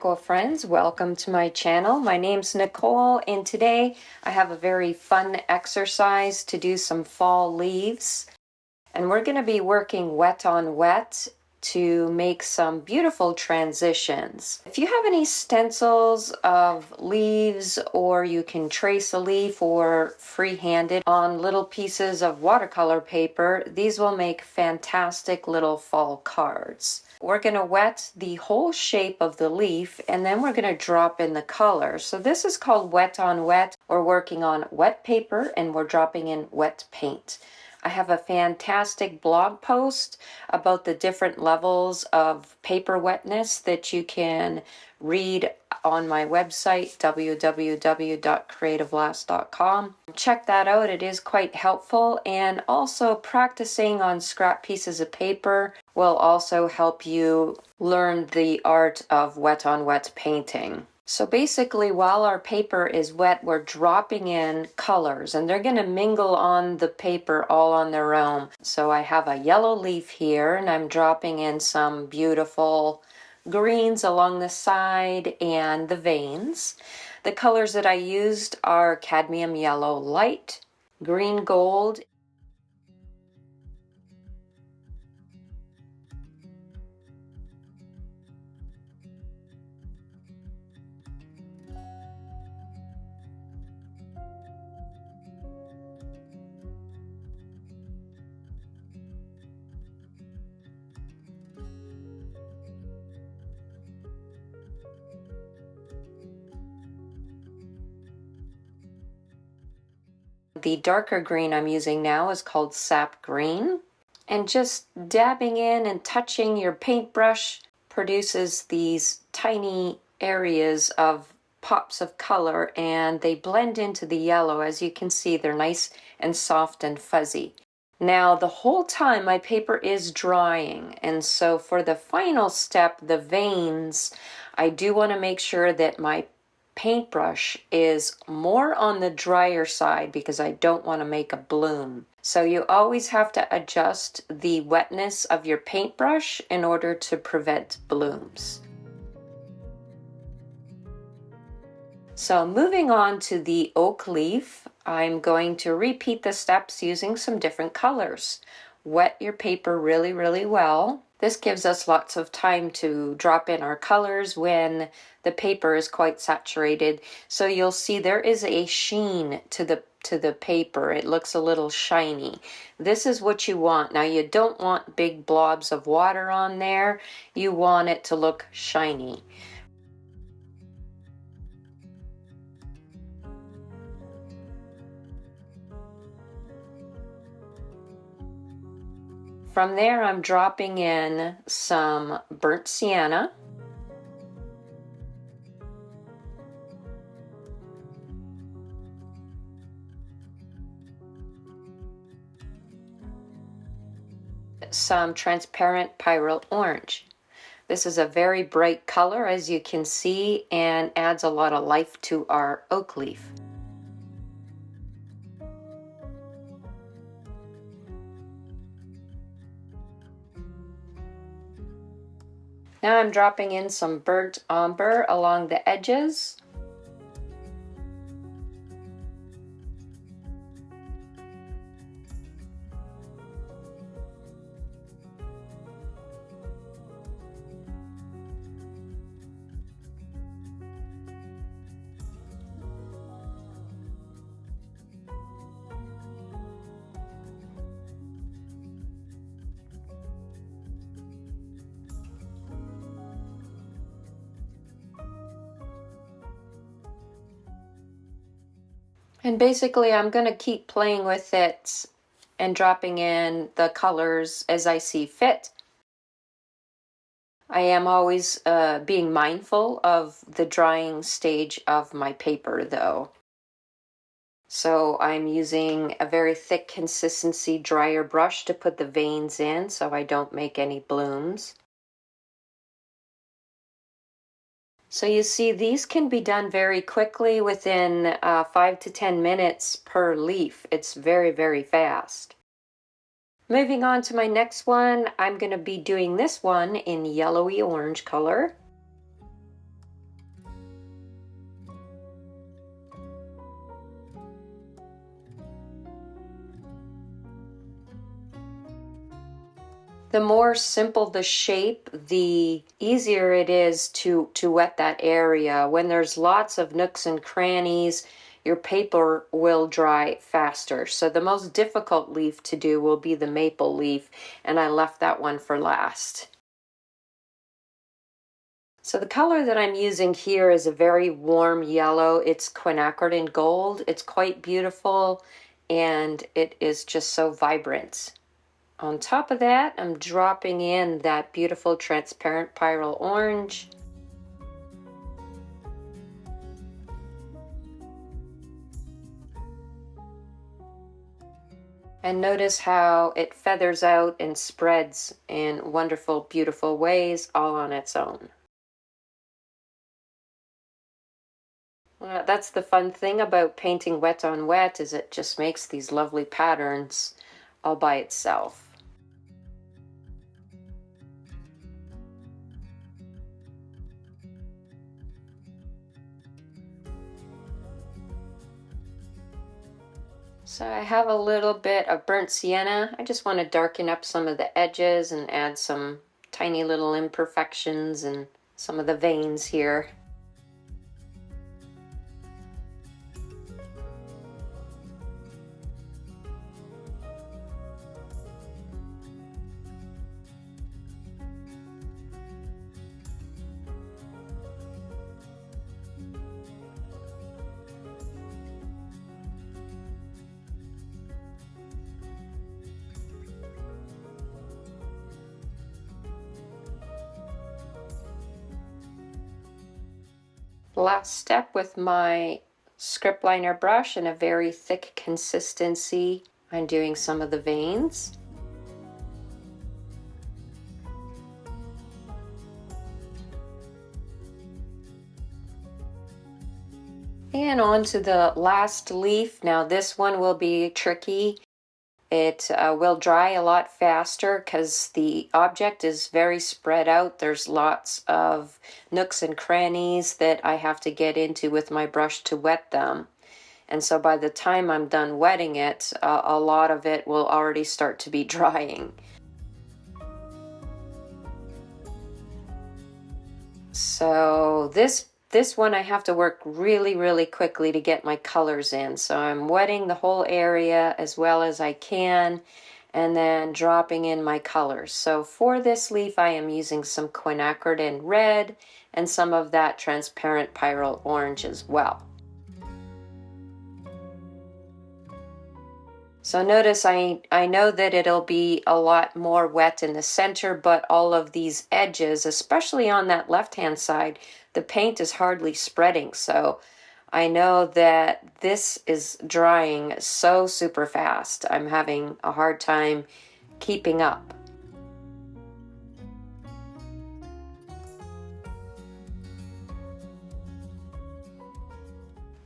aqua friends, welcome to my channel. My name's Nicole, and today I have a very fun exercise to do some fall leaves, and we're going to be working wet on wet to make some beautiful transitions. If you have any stencils of leaves, or you can trace a leaf or freehand it on little pieces of watercolor paper, these will make fantastic little fall cards. We're going to wet the whole shape of the leaf, and then we're going to drop in the color. So this is called wet on wet. We're working on wet paper and we're dropping in wet paint. I have a fantastic blog post about the different levels of paper wetness that you can read on my website, www.creativelast.com. Check that out. It is quite helpful, and also practicing on scrap pieces of paper will also help you learn the art of wet on wet painting. So basically, while our paper is wet, we're dropping in colors, and they're going to mingle on the paper all on their own. So I have a yellow leaf here, and I'm dropping in some beautiful greens along the side and the veins. The colors that I used are cadmium yellow light, green gold, the darker green I'm using now is called sap green. And just dabbing in and touching your paintbrush produces these tiny areas of pops of color, and they blend into the yellow. As you can see, they're nice and soft and fuzzy. Now, the whole time my paper is drying, and so for the final step, the veins, I do want to make sure that my paintbrush is more on the drier side because I don't want to make a bloom. So you always have to adjust the wetness of your paintbrush in order to prevent blooms. So moving on to the oak leaf, I'm going to repeat the steps using some different colors. Wet your paper really, really well. This gives us lots of time to drop in our colors when the paper is quite saturated. So you'll see there is a sheen to the paper. It looks a little shiny. This is what you want. Now, you don't want big blobs of water on there. You want it to look shiny. From there, I'm dropping in some burnt sienna. Some transparent Pyro Orange. This is a very bright color, as you can see, and adds a lot of life to our oak leaf. Now I'm dropping in some burnt umber along the edges. And basically, I'm going to keep playing with it and dropping in the colors as I see fit. I am always being mindful of the drying stage of my paper, though. So I'm using a very thick consistency dryer brush to put the veins in so I don't make any blooms. So you see, these can be done very quickly within 5 to 10 minutes per leaf. It's very, very fast. Moving on to my next one, I'm going to be doing this one in yellowy orange color. The more simple the shape, the easier it is to wet that area. When there's lots of nooks and crannies, your paper will dry faster. So the most difficult leaf to do will be the maple leaf, and I left that one for last. So the color that I'm using here is a very warm yellow. It's quinacridone gold. It's quite beautiful, and it is just so vibrant. On top of that, I'm dropping in that beautiful transparent Pyro Orange. And notice how it feathers out and spreads in wonderful, beautiful ways all on its own. That's the fun thing about painting wet on wet, is it just makes these lovely patterns all by itself. So I have a little bit of burnt sienna. I just want to darken up some of the edges and add some tiny little imperfections and some of the veins here. Last step with my script liner brush and a very thick consistency. I'm doing some of the veins. And on to the last leaf. Now this one will be tricky. It will dry a lot faster because the object is very spread out. There's lots of nooks and crannies that I have to get into with my brush to wet them. And so by the time I'm done wetting it, a lot of it will already start to be drying. So this one I have to work really, really quickly to get my colors in. So I'm wetting the whole area as well as I can and then dropping in my colors. So for this leaf I am using some quinacridone red and some of that transparent Pyro Orange as well. So notice I know that it'll be a lot more wet in the center, but all of these edges, especially on that left-hand side, the paint is hardly spreading. So I know that this is drying so super fast. I'm having a hard time keeping up.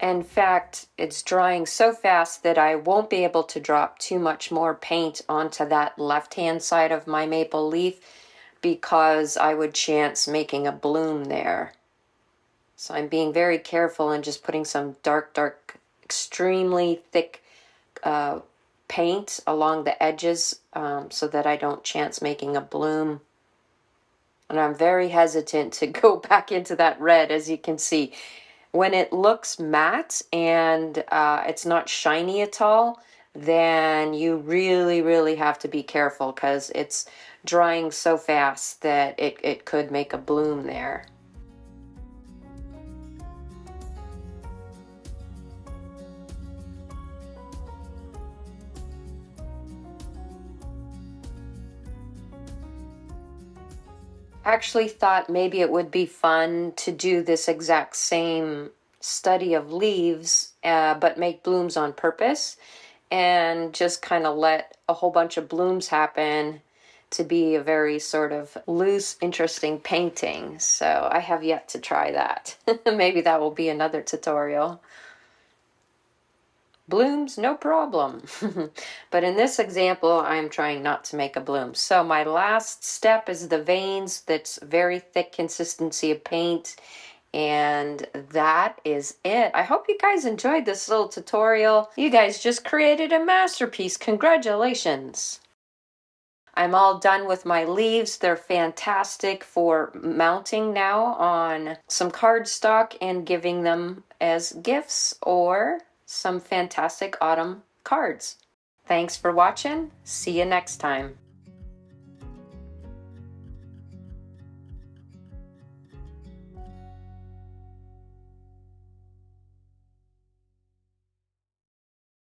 In fact, it's drying so fast that I won't be able to drop too much more paint onto that left-hand side of my maple leaf because I would chance making a bloom there. So I'm being very careful and just putting some dark, extremely thick paint along the edges so that I don't chance making a bloom. And I'm very hesitant to go back into that red, as you can see. When it looks matte and it's not shiny at all, then you really have to be careful because it's drying so fast that it could make a bloom there. Actually thought maybe it would be fun to do this exact same study of leaves, but make blooms on purpose and just kind of let a whole bunch of blooms happen to be a very sort of loose, interesting painting. So I have yet to try that. Maybe that will be another tutorial. Blooms, no problem. But in this example, I'm trying not to make a bloom. So my last step is the veins. That's very thick consistency of paint. And that is it. I hope you guys enjoyed this little tutorial. You guys just created a masterpiece. Congratulations. I'm all done with my leaves. They're fantastic for mounting now on some cardstock and giving them as gifts or some fantastic autumn cards. Thanks for watching. See you next time.